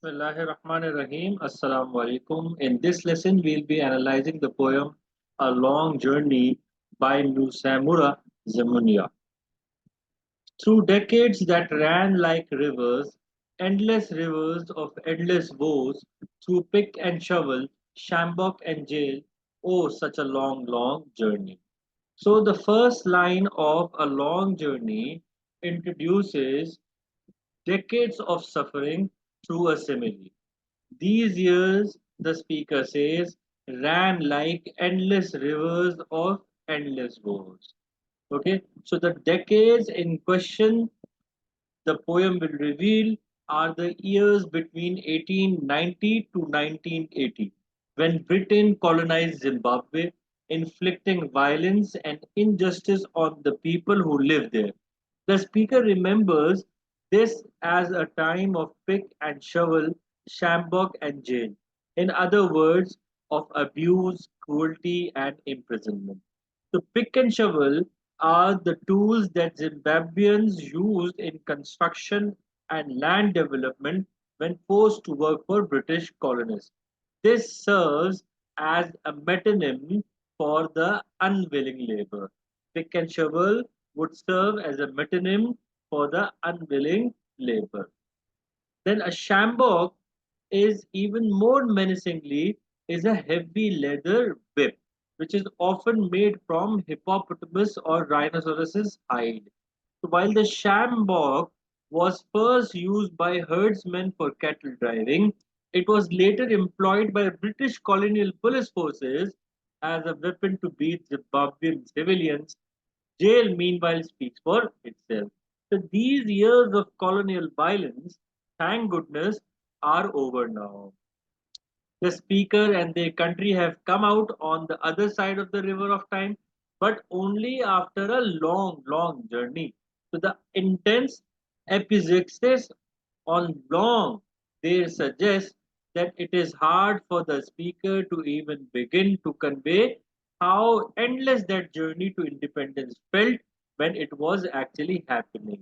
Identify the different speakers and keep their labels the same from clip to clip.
Speaker 1: Bismillahirrahmanirrahim. Assalamu alaikum. In this lesson, we'll be analyzing the poem A Long Journey by Musaemura Zimunya. Through decades that ran like rivers, endless rivers of endless woes, through pick and shovel, shambok and jail, oh, such a long, long journey. So, the first line of A Long Journey introduces decades of suffering through a simile. These years, the speaker says, ran like endless rivers of endless woes. Okay, so the decades in question the poem will reveal are the years between 1890 to 1980, when Britain colonized Zimbabwe, inflicting violence and injustice on the people who lived there. The speaker remembers this as a time of pick and shovel, shambok and jail. In other words, of abuse, cruelty, and imprisonment. The pick and shovel are the tools that Zimbabweans used in construction and land development when forced to work for British colonists. This serves as a metonym for the unwilling labor. Pick and shovel would serve as a metonym for the unwilling labor. Then a shambok is even more menacingly is a heavy leather whip, which is often made from hippopotamus or rhinoceros's hide. So while the shambok was first used by herdsmen for cattle driving, it was later employed by British colonial police forces as a weapon to beat Zimbabwean civilians. Jail, meanwhile, speaks for itself. So these years of colonial violence, thank goodness, are over now. The speaker and their country have come out on the other side of the river of time, but only after a long, long journey. So the intense epixis on long there suggests that it is hard for the speaker to even begin to convey how endless that journey to independence felt when it was actually happening.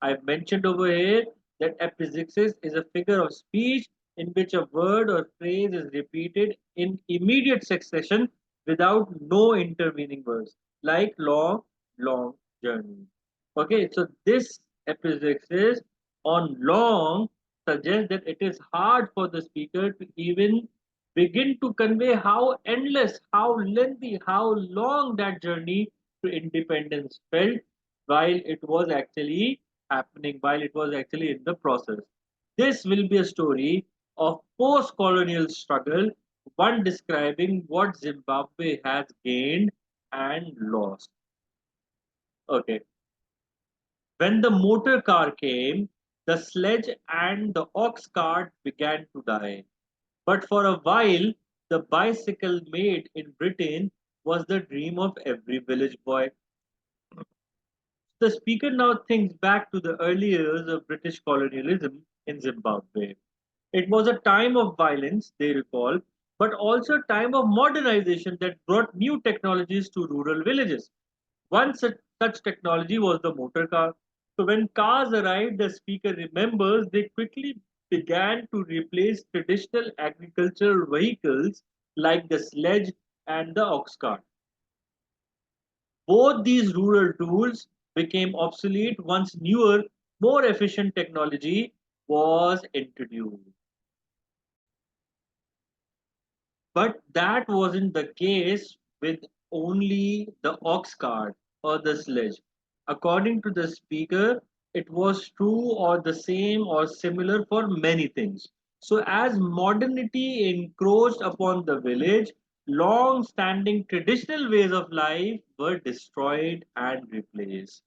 Speaker 1: I've mentioned over here that epizixis is a figure of speech in which a word or phrase is repeated in immediate succession without no intervening words, like long, long journey. Okay, so this epizixis on long suggests that it is hard for the speaker to even begin to convey how endless, how lengthy, how long that journey to independence felt while it was actually happening, while it was actually in the process. This will be a story of post colonial struggle, one describing what Zimbabwe has gained and lost. Okay. When the motor car came, the sledge and the ox cart began to die. But for a while, the bicycle made in Britain was the dream of every village boy. The speaker now thinks back to the early years of British colonialism in Zimbabwe. It was a time of violence, they recall, but also a time of modernization that brought new technologies to rural villages. One such technology was the motor car. So when cars arrived, the speaker remembers they quickly began to replace traditional agricultural vehicles like the sledge and the ox cart. Both these rural tools became obsolete once newer, more efficient technology was introduced. But that wasn't the case with only the ox cart or the sledge. According to the speaker, it was true or the same or similar for many things. So, as modernity encroached upon the village, long standing traditional ways of life were destroyed and replaced.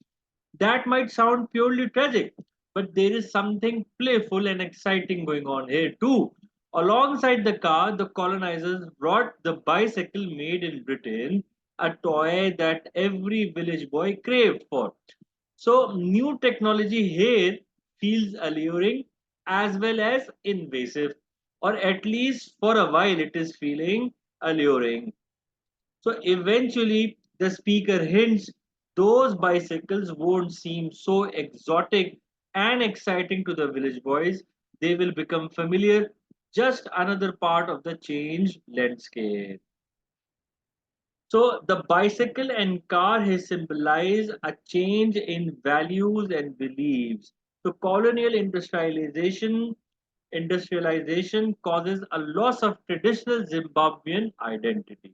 Speaker 1: That might sound purely tragic, but there is something playful and exciting going on here too. Alongside the car, the colonizers brought the bicycle made in Britain, a toy that every village boy craved for. So, new technology here feels alluring as well as invasive, or at least for a while it is feeling alluring. So eventually, the speaker hints those bicycles won't seem so exotic and exciting to the village boys. they will become familiar, just another part of the change landscape. So the bicycle and car has symbolized a change in values and beliefs. So colonial industrialization causes a loss of traditional Zimbabwean identity.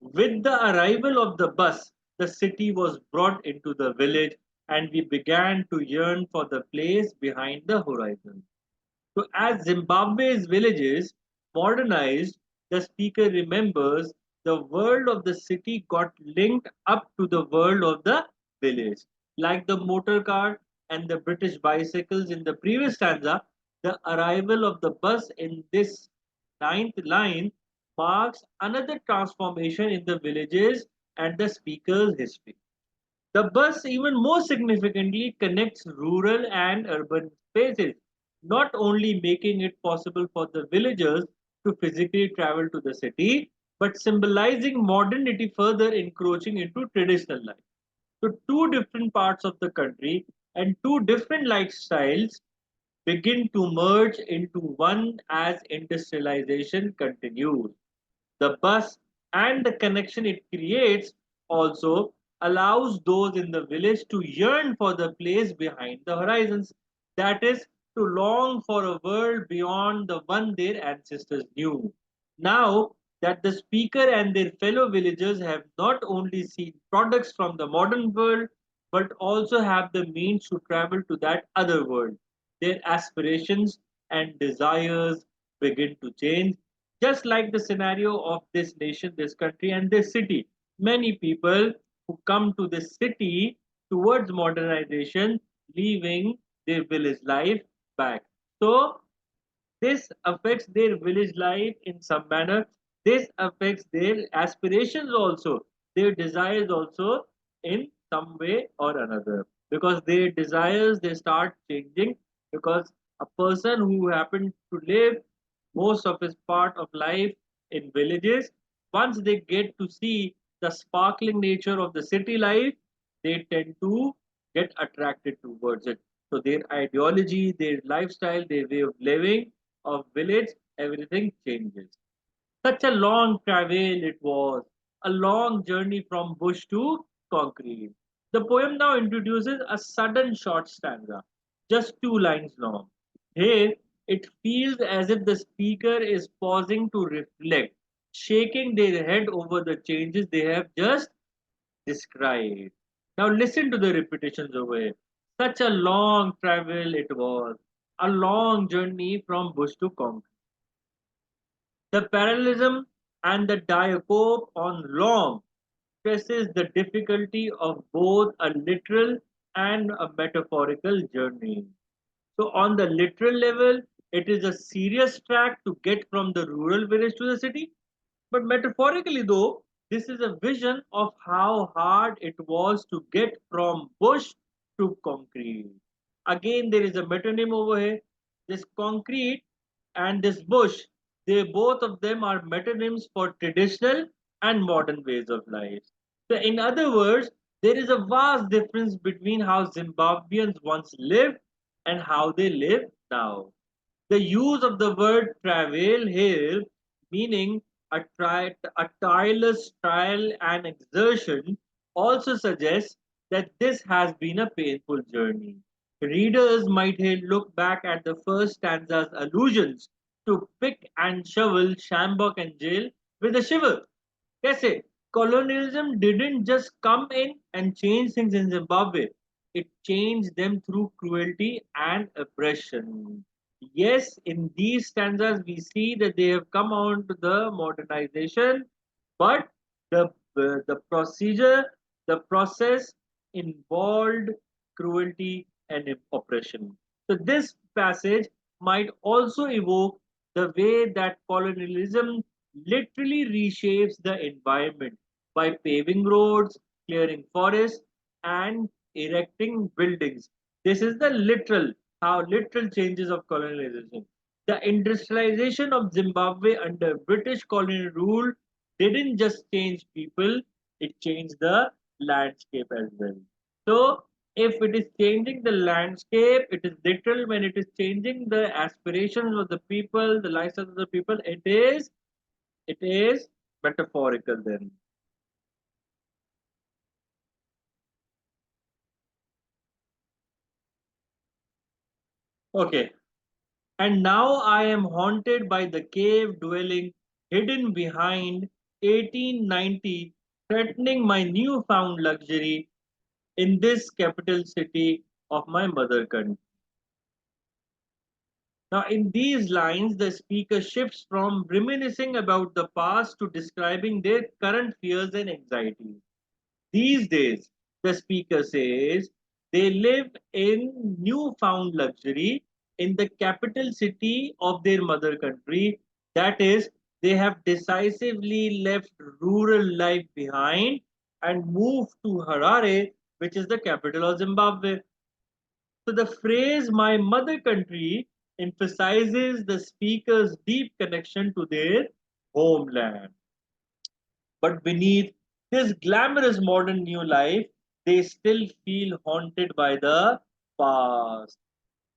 Speaker 1: With the arrival of the bus, the city was brought into the village and we began to yearn for the place behind the horizon. So, as Zimbabwe's villages modernized, the speaker remembers the world of the city got linked up to the world of the village. Like the motor car and the British bicycles in the previous stanza, the arrival of the bus in this ninth line marks another transformation in the villages and the speaker's history. The bus, even more significantly, connects rural and urban spaces, not only making it possible for the villagers to physically travel to the city, but symbolizing modernity further encroaching into traditional life. So, two different parts of the country and two different lifestyles begin to merge into one as industrialization continues. The bus and the connection it creates also allows those in the village to yearn for the place behind the horizons, that is, to long for a world beyond the one their ancestors knew. Now that the speaker and their fellow villagers have not only seen products from the modern world but also have the means to travel to that other world, their aspirations and desires begin to change, just like the scenario of this nation, this country, and this city. Many people who come to this city towards modernization, leaving their village life back. So, this affects their village life in some manner. This affects their aspirations also, their desires also in some way or another. Because their desires they start changing because a person who happened to live most of his part of life in villages, once they get to see the sparkling nature of the city life, they tend to get attracted towards it. So their ideology, their lifestyle, their way of living of village, everything changes. Such a long travel it was, a long journey from bush to concrete. The poem now introduces a sudden short stanza, just 2 lines long. Here, it feels as if the speaker is pausing to reflect, shaking their head over the changes they have just described. Now, listen to the repetitions over here. Such a long travel it was, a long journey from bush to concrete. The parallelism and the diacope on long stresses the difficulty of both a literal and a metaphorical journey. So, on the literal level, it is a serious track to get from the rural village to the city. But metaphorically, though, this is a vision of how hard it was to get from bush to concrete. Again, there is a metonym over here. This concrete and this bush, they both of them are metonyms for traditional and modern ways of life. So, in other words, there is a vast difference between how Zimbabweans once lived and how they live now. The use of the word travail here, meaning a tireless trial and exertion, also suggests that this has been a painful journey. Readers might here look back at the first stanza's allusions to pick and shovel, shambok and jail with a shiver. Kaise? Colonialism didn't just come in and change things in Zimbabwe. It changed them through cruelty and oppression. Yes, in these stanzas we see that they have come on to the modernization, but the procedure, the process involved cruelty and oppression. So this passage might also evoke the way that colonialism literally reshapes the environment by paving roads, clearing forests, and erecting buildings. This is the literal, how literal changes of colonialism. The industrialization of Zimbabwe under British colonial rule didn't just change people, it changed the landscape as well. So, If it is changing the landscape, it is literal. When it is changing the aspirations of the people, the lifestyles of the people, it is metaphorical then. Okay. And now I am haunted by the cave dwelling hidden behind 1890, threatening my newfound luxury in this capital city of my mother country. Now, in these lines, the speaker shifts from reminiscing about the past to describing their current fears and anxieties. These days, the speaker says, they live in newfound luxury in the capital city of their mother country. That is, they have decisively left rural life behind and moved to Harare, which is the capital of Zimbabwe. So the phrase my mother country emphasizes the speaker's deep connection to their homeland. But beneath this glamorous modern new life, they still feel haunted by the past.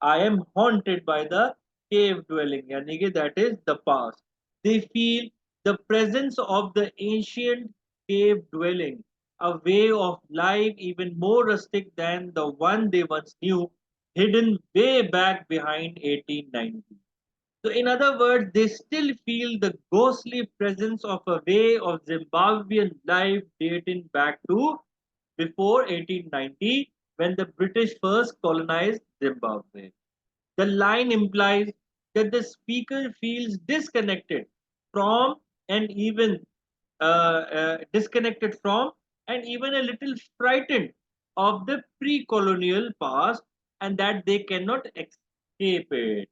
Speaker 1: I am haunted by the cave dwelling, yani कि that is the past. They feel the presence of the ancient cave dwelling, a way of life even more rustic than the one they once knew, hidden way back behind 1890. So, in other words, they still feel the ghostly presence of a way of Zimbabwean life dating back to before 1890 when the British first colonized Zimbabwe. The line implies that the speaker feels disconnected from and even disconnected from and even a little frightened of the pre-colonial past and that they cannot escape it.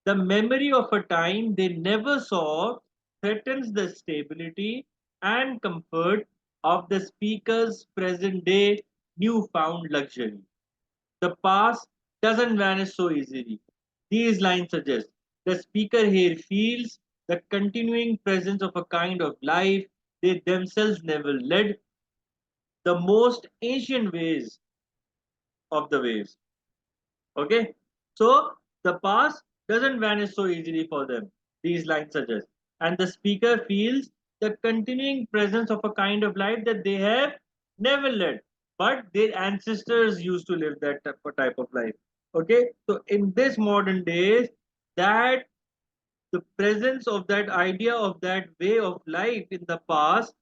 Speaker 1: The memory of a time they never saw threatens the stability and comfort of the speaker's present day newfound luxury. The past doesn't vanish so easily. These lines suggest the speaker here feels the continuing presence of a kind of life they themselves never led, the most ancient ways of the ways. Okay, so the past doesn't vanish so easily for them, these lines suggest. And the speaker feels the continuing presence of a kind of life that they have never led, but their ancestors used to live that type of life. Okay, so in this modern days, that the presence of that idea of that way of life in the past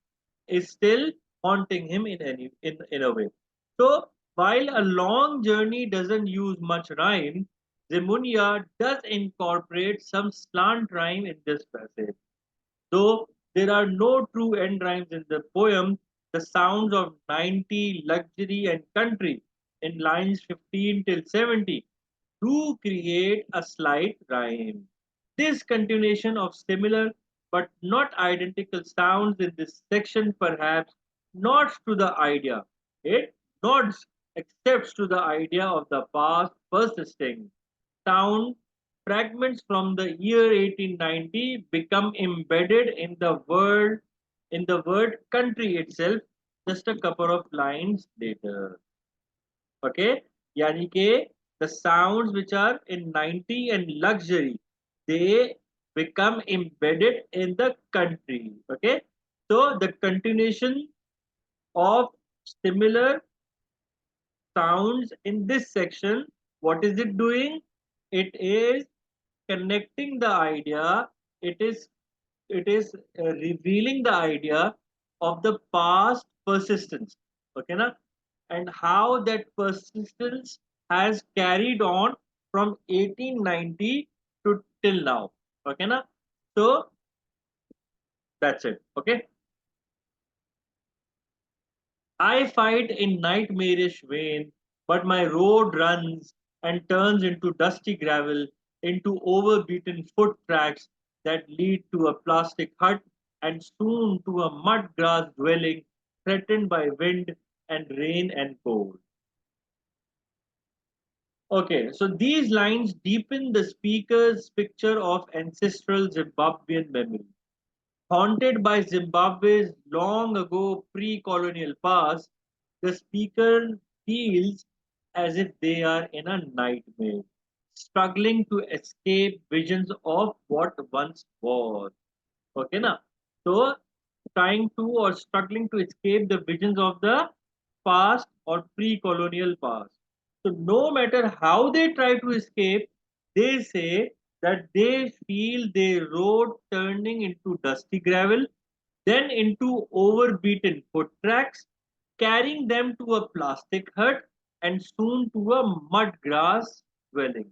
Speaker 1: is still haunting him in a way. So while a long journey doesn't use much rhyme, Zimunya does incorporate some slant rhyme in this passage. Though there are no true end rhymes in the poem, the sounds of 90, luxury, and country in lines 15 till 70 do create a slight rhyme. This continuation of similar but not identical sounds in this section perhaps nods to the idea. It nods, accepts to the idea of the past persisting. Sound fragments from the year 1890 become embedded in the word country itself just a couple of lines later. Okay, यानी कि the sounds which are in 90 and luxury, they become embedded in the country. Okay, so the continuation of similar sounds in this section, what is it doing? It is connecting the idea. It is revealing the idea of the past persistence. Okay, na? And how that persistence has carried on from 1890 to till now. Okay, na? So that's it. Okay. I fight in nightmarish vein, but my road runs and turns into dusty gravel, into overbeaten foot tracks that lead to a plastic hut and soon to a mud grass dwelling threatened by wind and rain and cold. Okay, so these lines deepen the speaker's picture of ancestral Zimbabwean memory. Haunted by Zimbabwe's long ago pre colonial past, the speaker feels as if they are in a nightmare, struggling to escape visions of what once was. Okay, na? So, trying to or struggling to escape the visions of the past or pre colonial past. So, no matter how they try to escape, they say that they feel their road turning into dusty gravel, then into overbeaten foot tracks, carrying them to a plastic hut and soon to a mud grass dwelling.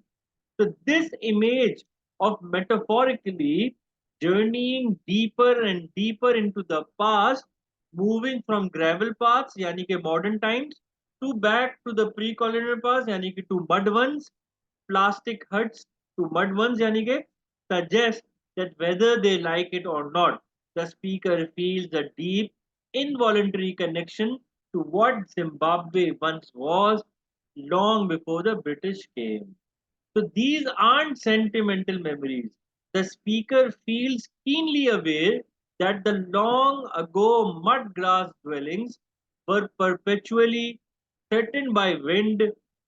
Speaker 1: So, this image of metaphorically journeying deeper and deeper into the past, moving from gravel paths, yani ke modern times, to back to the pre-colonial past, yani ke to mud ones, plastic huts to mud ones, yani ke suggest that whether they like it or not, the speaker feels a deep, involuntary connection to what Zimbabwe once was long before the British came. So these aren't sentimental memories. The speaker feels keenly aware that the long ago mud grass dwellings were perpetually threatened by wind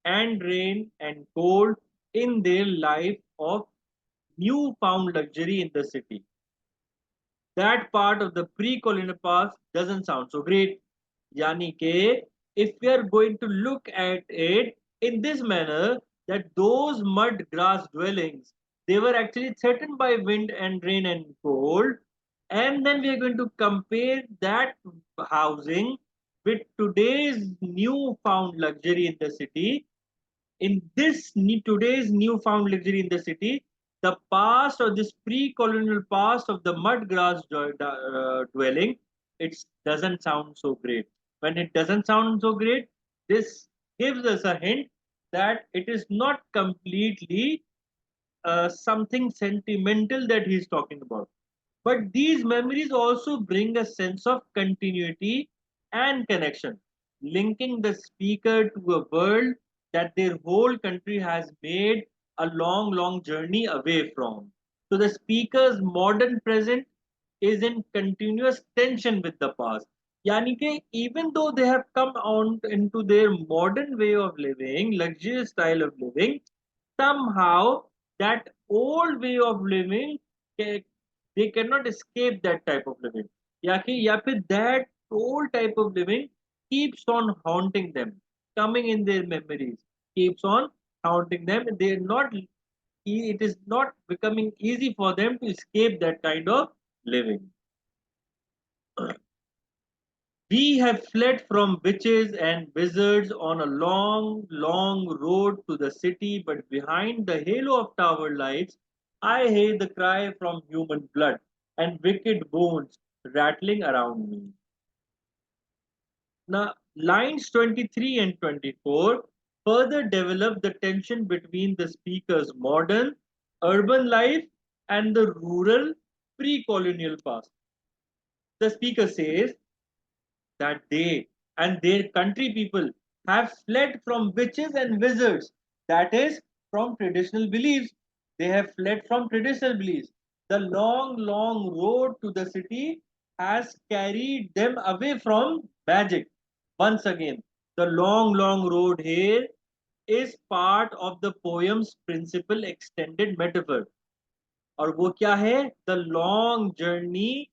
Speaker 1: and rain and cold in their life of newfound luxury in the city. That part of the pre-colonial past doesn't sound so great. Yani ke, if we are going to look at it in this manner, that those mud grass dwellings, they were actually threatened by wind and rain and cold, and then we are going to compare that housing with today's newfound luxury in the city. In this today's newfound luxury in the city, the past or this pre-colonial past of the mud grass dwelling, it doesn't sound so great. When it doesn't sound so great, this gives us a hint that it is not completely something sentimental that he's talking about. But these memories also bring a sense of continuity and connection, linking the speaker to a world that their whole country has made a long, long journey away from. So the speaker's modern present is in continuous tension with the past. Yani ke, even though they have come on into their modern way of living, luxurious style of living, somehow that old way of living they cannot escape that type of living. या फिर that old type of living keeps on haunting them, coming in their memories, keeps on haunting them. They're not. It is not becoming easy for them to escape that kind of living. We have fled from witches and wizards on a long, long road to the city, but behind the halo of tower lights, I hear the cry from human blood and wicked bones rattling around me. Now, lines 23 and 24 further develop the tension between the speaker's modern, urban life and the rural, pre colonial past. The speaker says, that they and their country people have fled from witches and wizards, that is, from traditional beliefs. They have fled from traditional beliefs. The long, long road to the city has carried them away from magic. Once again, the long, long road here is part of the poem's principal extended metaphor. और वो क्या है the long journey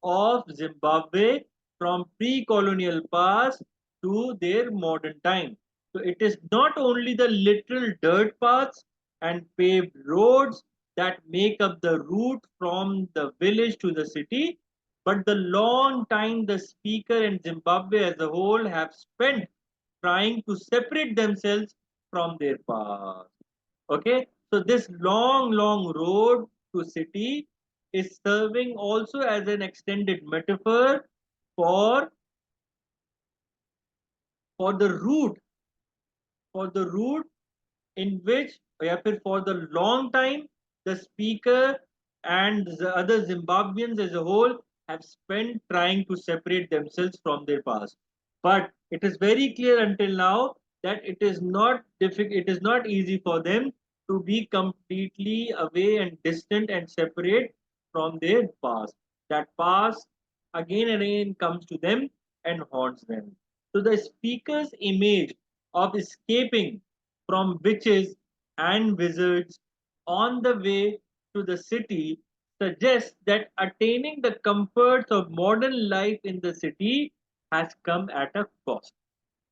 Speaker 1: of Zimbabwe from pre colonial past to their modern time. So it is not only the literal dirt paths and paved roads that make up the route from the village to the city, but the long time the speaker and Zimbabwe as a whole have spent trying to separate themselves from their past. Okay, so this long, long road to city is serving also as an extended metaphor for for the route for the route in which या फिर for the long time the speaker and the other Zimbabweans as a whole have spent trying to separate themselves from their past. But it is very clear until now that it is not difficult, it is not easy for them to be completely away and distant and separate from their past. That past again and again comes to them and haunts them. So the speaker's image of escaping from witches and wizards on the way to the city suggests that attaining the comforts of modern life in the city has come at a cost.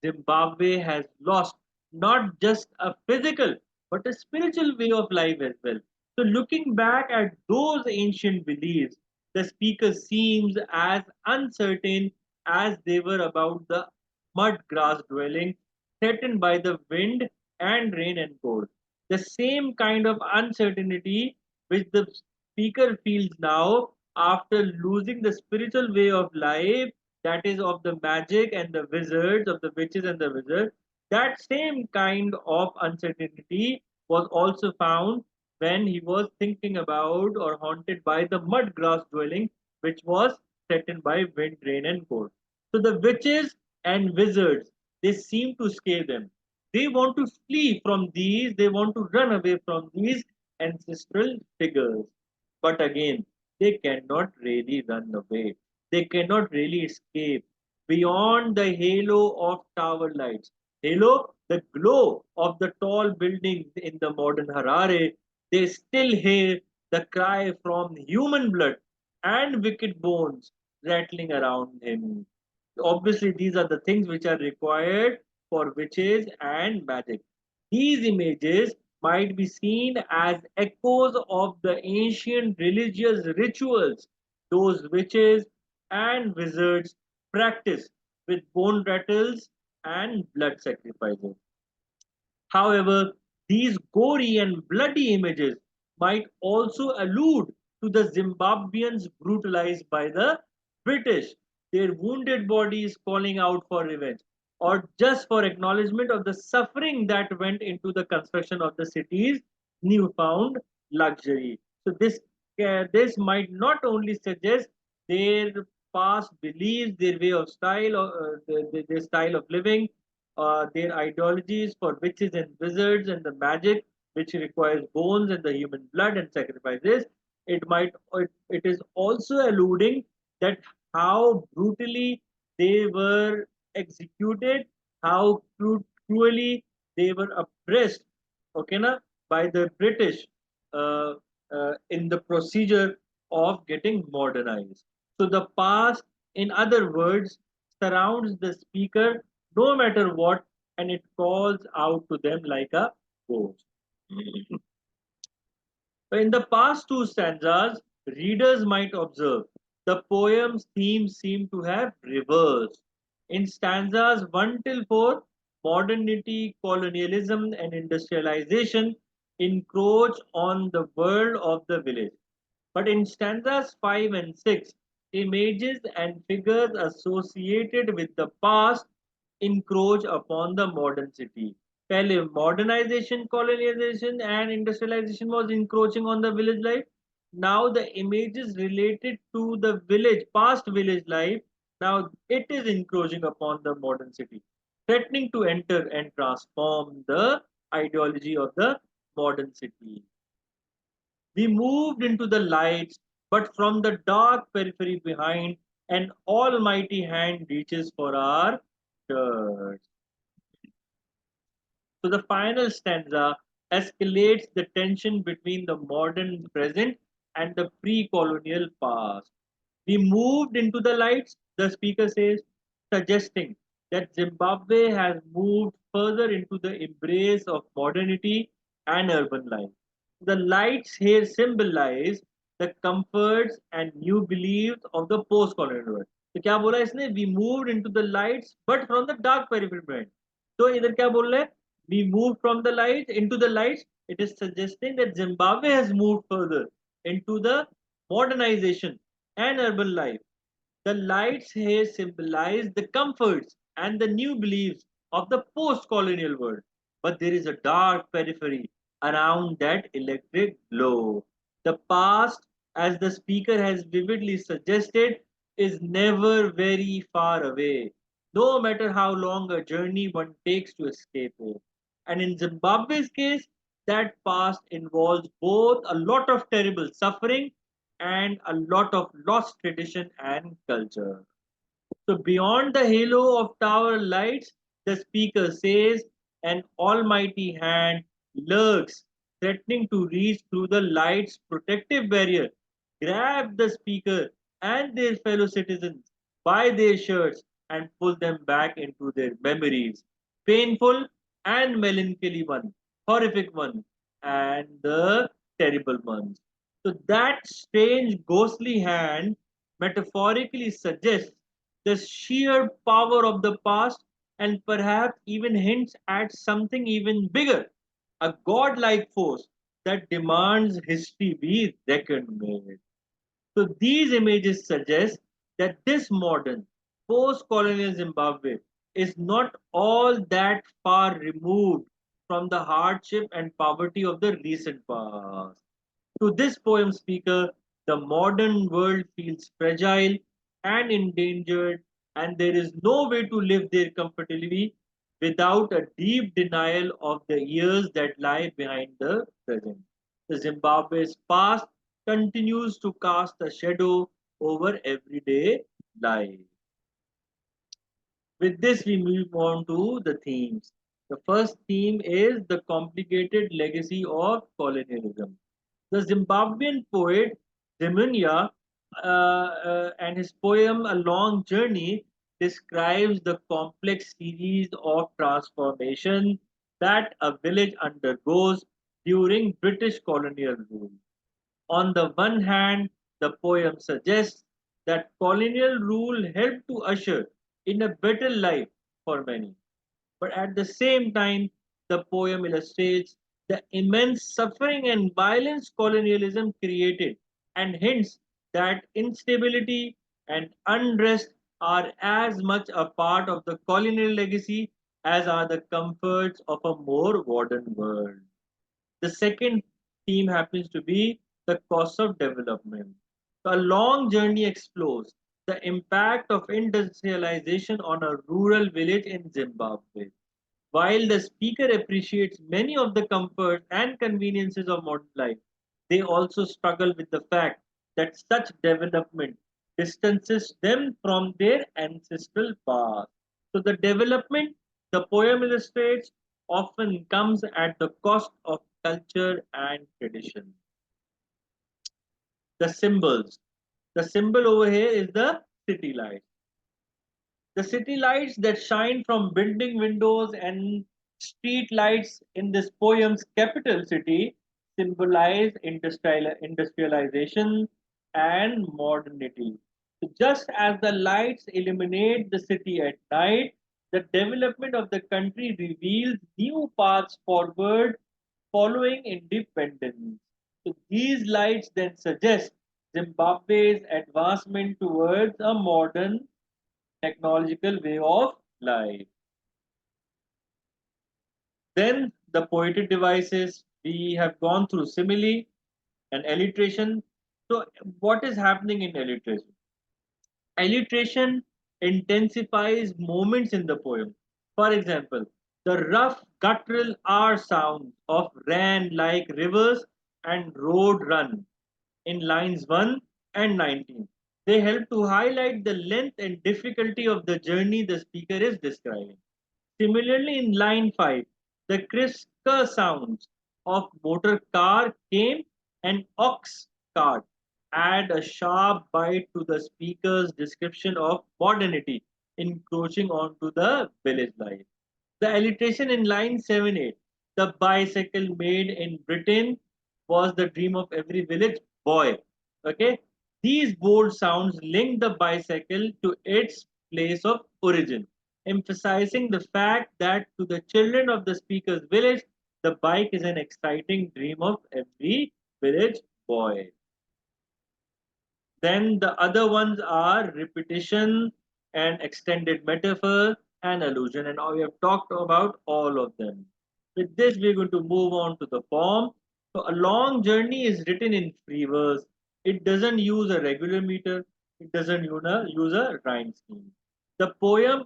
Speaker 1: Zimbabwe has lost not just a physical but a spiritual way of life as well. So, looking back at those ancient beliefs, the speaker seems as uncertain as they were about the mud grass dwelling threatened by the wind and rain and cold. The same kind of uncertainty which the speaker feels now after losing the spiritual way of life, that is of the magic and the wizards, of the witches and the wizards, that same kind of uncertainty was also found when he was thinking about or haunted by the mud grass dwelling, which was threatened by wind, rain, and cold. So the witches and wizards, they seem to scare them. They want to flee from these, they want to run away from these ancestral figures. But again, they cannot really run away. They cannot really escape beyond the halo of tower lights. Halo, the glow of the tall buildings in the modern Harare, they still hear the cry from human blood and wicked bones rattling around him. Obviously, these are the things which are required for witches and magic. These images might be seen as echoes of the ancient religious rituals those witches and wizards practice with bone rattles and blood sacrifices. However, these gory and bloody images might also allude to the Zimbabweans brutalized by the British, their wounded bodies calling out for revenge, or just for acknowledgement of the suffering that went into the construction of the city's newfound luxury. So this might not only suggest their past beliefs, their way of style, or their style of living, their ideologies for witches and wizards and the magic which requires bones and the human blood and sacrifices. It is also alluding that how brutally they were executed, how cruelly they were oppressed, okay, na, by the British uh, in the procedure of getting modernized. So the past, in other words, surrounds the speaker no matter what, and it calls out to them like a ghost. In the past two stanzas, readers might observe the poem's theme seemed to have reversed. In stanzas 1 till 4, modernity, colonialism, and industrialization encroach on the world of the village. But in stanzas 5 and 6, images and figures associated with the past encroach upon the modern city. पहले modernization, colonization, and industrialization was encroaching on the village life. Now the images related to the village, past village life, now it is encroaching upon the modern city, threatening to enter and transform the ideology of the modern city. We moved into the lights, but from the dark periphery behind, an almighty hand reaches for our shirts. So the final stanza escalates the tension between the modern present and the pre colonial past. We moved into the lights, the speaker says, suggesting that Zimbabwe has moved further into the embrace of modernity and urban life. The lights here symbolize the comforts and new beliefs of the post-colonial world. तो क्या बोला इसने? We moved into the lights, but from the dark periphery. तो इधर क्या बोल रहे हैं? We moved from the light into the lights. It is suggesting that Zimbabwe has moved further into the modernization and urban life. The lights here symbolize the comforts and the new beliefs of the post colonial world. But there is a dark periphery around that electric glow. The past, as the speaker has vividly suggested, is never very far away, no matter how long a journey one takes to escape it. And in Zimbabwe's case, that past involves both a lot of terrible suffering and a lot of lost tradition and culture. So, beyond the halo of tower lights, the speaker says An almighty hand lurks, threatening to reach through the light's protective barrier, grab the speaker and their fellow citizens by their shirts and pull them back into their memories. Painful and melancholy one, horrific one, and the terrible ones. So that strange ghostly hand metaphorically suggests the sheer power of the past and perhaps even hints at something even bigger, a godlike force that demands history be reckoned with. So these images suggest that this modern post-colonial Zimbabwe is not all that far removed from the hardship and poverty of the recent past. To this poem speaker, the modern world feels fragile and endangered, and there is no way to live there comfortably without a deep denial of the years that lie behind the present. The Zimbabwe's past continues to cast a shadow over everyday life. With this, we move on to the themes. The first theme is the complicated legacy of colonialism. The Zimbabwean poet Zimunya and his poem A Long Journey describes the complex series of transformation that a village undergoes during British colonial rule. On the one hand, the poem suggests that colonial rule helped to usher in a better life for many. But at the same time, the poem illustrates the immense suffering and violence colonialism created and hints that instability and unrest are as much a part of the colonial legacy as are the comforts of a more modern world. The second theme happens to be the cost of development. A long journey explores the impact of industrialization on a rural village in Zimbabwe. While the speaker appreciates many of the comforts and conveniences of modern life, they also struggle with the fact that such development distances them from their ancestral past. So, the development the poem illustrates often comes at the cost of culture and tradition. The symbols. The symbol over here is the city light. The city lights that shine from building windows and street lights in this poem's capital city symbolize industrialization and modernity. So just as the lights illuminate the city at night, the development of the country reveals new paths forward following independence. So these lights then suggest Zimbabwe's advancement towards a modern technological way of life. Then the poetic devices, we have gone through simile and alliteration. So, what is happening in alliteration? Alliteration intensifies moments in the poem. For example, the rough guttural R sounds of ran like rivers and road run in lines 1 and 19. They help to highlight the length and difficulty of the journey the speaker is describing. Similarly, in line 5, the crisper sounds of motor car came and ox cart add a sharp bite to the speaker's description of modernity encroaching onto the village life. The alliteration in line 7-8, the bicycle made in Britain was the dream of every village boy. Okay, these bold sounds link the bicycle to its place of origin, emphasizing the fact that to the children of the speaker's village, the bike is an exciting dream of every village boy. Then the other ones are repetition and extended metaphor and allusion. And we have talked about all of them. With this, we're going to move on to the form. So a long journey is written in free verse. It doesn't use a regular meter. It doesn't use a rhyme scheme. The poem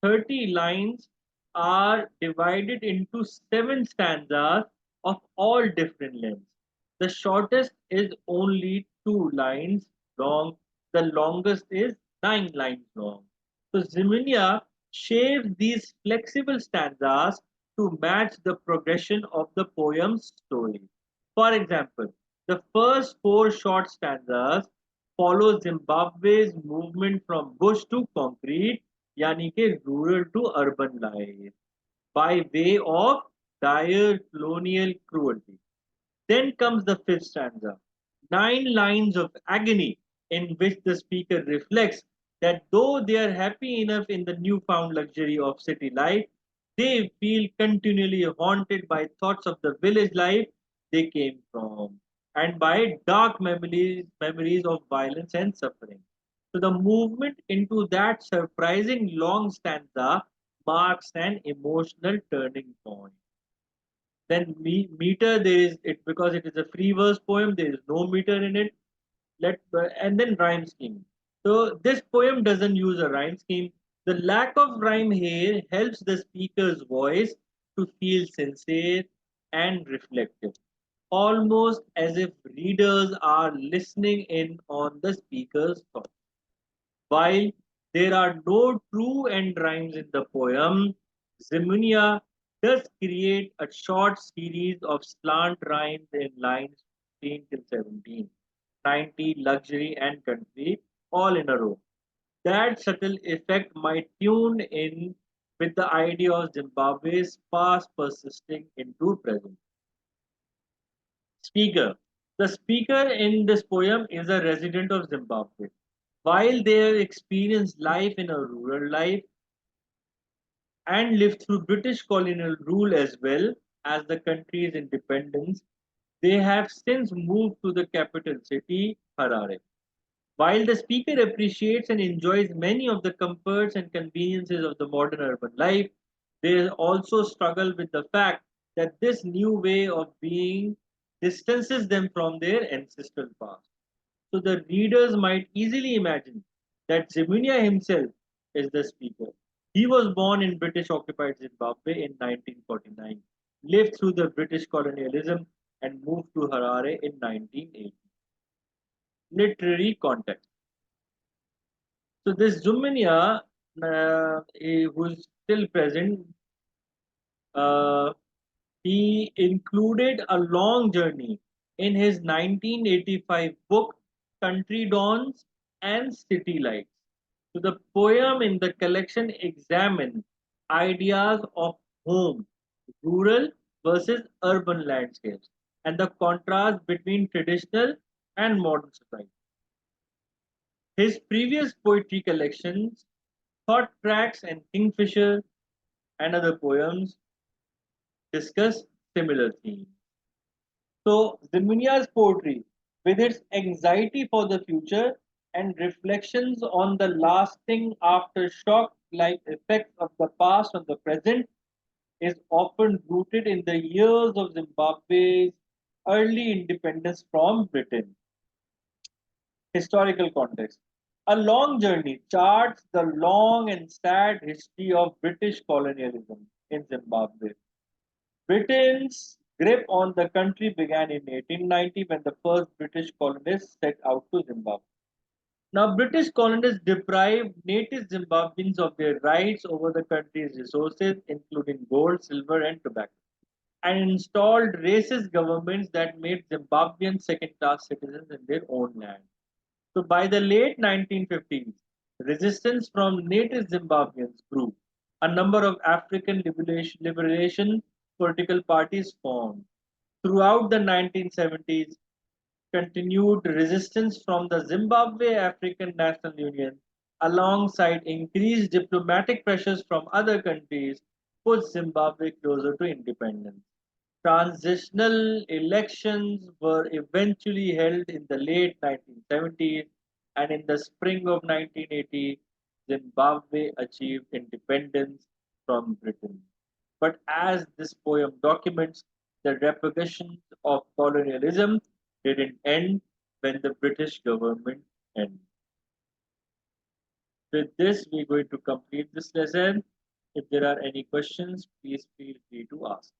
Speaker 1: 30 lines are divided into 7 stanzas of all different lengths. The shortest is only 2 lines long. The longest is 9 lines long. So Zimunya shaves these flexible stanzas to match the progression of the poem's story. For example, the first four short stanzas follow Zimbabwe's movement from bush to concrete, yani ke rural to urban life, by way of dire colonial cruelty. Then comes the fifth stanza, 9 lines of agony, in which the speaker reflects that though they are happy enough in the newfound luxury of city life, they feel continually haunted by thoughts of the village life they came from and by dark memories of violence and suffering. So the movement into that surprising long stanza marks an emotional turning point. Then meter, there is it because it is a free verse poem. There is no meter in it. And then rhyme scheme. So this poem doesn't use a rhyme scheme. The lack of rhyme here helps the speaker's voice to feel sincere and reflective, almost as if readers are listening in on the speaker's thoughts. While there are no true end rhymes in the poem, Zimunya does create a short series of slant rhymes in lines 15 till 17, 90, luxury, and country, all in a row. That subtle effect might tune in with the idea of Zimbabwe's past persisting into present. Speaker. The speaker in this poem is a resident of Zimbabwe. While they have experienced life in a rural life and lived through British colonial rule as well as the country's independence, they have since moved to the capital city, Harare. While the speaker appreciates and enjoys many of the comforts and conveniences of the modern urban life, they also struggle with the fact that this new way of being distances them from their ancestral past. So the readers might easily imagine that Zimunya himself is the speaker. He was born in British occupied Zimbabwe in 1949, lived through the British colonialism, and moved to Harare in 1980. Literary context. So this Zimunya, who's still present, uh, he included a long journey in his 1985 book Country Dawns and City Lights. So the poem in the collection examines ideas of home, rural versus urban landscapes, and the contrast between traditional and modern society. His previous poetry collections, Thought Tracks and Kingfisher, and other poems discuss similar themes. So, Zimunia's poetry, with its anxiety for the future and reflections on the lasting aftershock like effects of the past on the present, is often rooted in the years of Zimbabwe's early independence from Britain. Historical context. A long journey charts the long and sad history of British colonialism in Zimbabwe. Britain's grip on the country began in 1890 when the first British colonists set out to Zimbabwe. Now, British colonists deprived native Zimbabweans of their rights over the country's resources, including gold, silver, and tobacco, and installed racist governments that made Zimbabweans second class citizens in their own land. So, by the late 1950s, resistance from native Zimbabweans grew. A number of African liberation political parties formed. Throughout the 1970s, continued resistance from the Zimbabwe African National Union, alongside increased diplomatic pressures from other countries, pushed Zimbabwe closer to independence. Transitional elections were eventually held in the late 1970s, and in the spring of 1980, Zimbabwe achieved independence from Britain. But as this poem documents, the repercussions of colonialism didn't end when the British government ended. With this, we're going to complete this lesson. If there are any questions, please feel free to ask.